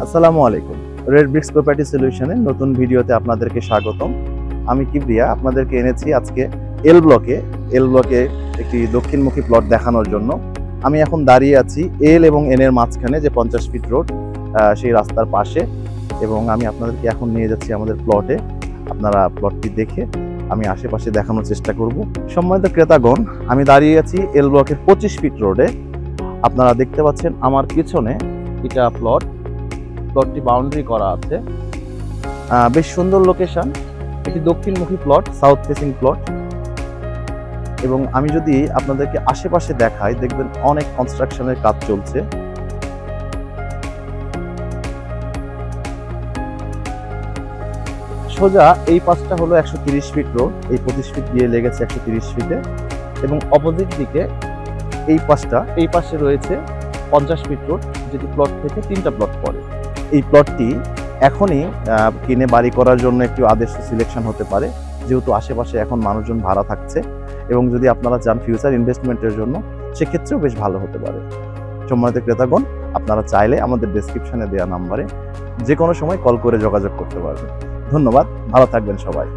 আসসালামু আলাইকুম। Red bricks property সলিউশনের নতুন ভিডিওতে আপনাদেরকে স্বাগতম। আমি কিবরিয়া আপনাদেরকে এনেছি আজকে এল ব্লকে একটি দক্ষিণমুখী প্লট দেখানোর জন্য। আমি এখন দাঁড়িয়ে আছি এল এবং এন এর মাঝখানে যে 50 ফিট রোড সেই রাস্তার পাশে, এবং আমি আপনাদেরকে এখন নিয়ে যাচ্ছি আমাদের প্লটে। আপনারা প্লটটি দেখে আমি আশেপাশে দেখানোর চেষ্টা করব। সম্মানিত ক্রেতাগণ, আমি দাঁড়িয়ে আছি এল ব্লকের 25 ফিট রোডে। আপনারা দেখতে পাচ্ছেন আমার পিছনে এটা প্লটটি বাউন্ডারি করা আছে। বেশ সুন্দর লোকেশন, এটি দক্ষিণমুখী প্লট, সাউথ ফেসিং প্লট। এবং আমি যদি আপনাদেরকে আশেপাশে দেখাই, দেখবেন অনেক কনস্ট্রাকশনের কাজ চলছে। সোজা এই পাশটা হলো 130 ফিট রোড, এই 25 ফিট দিয়ে লেগেছে 130 ফিটে, এবং অপোজিট দিকে এই পাশে রয়েছে 50 ফিট রোড, যেটি প্লট থেকে 3টা প্লট পড়ে। এই প্লটটি এখনই কিনে বাড়ি করার জন্য একটু আদর্শ সিলেকশন হতে পারে, যেহেতু আশেপাশে এখন মানুষজন ভাড়া থাকছে, এবং যদি আপনারা চান ফিউচার ইনভেস্টমেন্টের জন্য, সেক্ষেত্রেও বেশ ভালো হতে পারে। সম্মানিত ক্রেতাগণ, আপনারা চাইলে আমাদের ডেসক্রিপশনে দেওয়া নাম্বারে যে কোনো সময় কল করে যোগাযোগ করতে পারবেন। ধন্যবাদ, ভালো থাকবেন সবাই।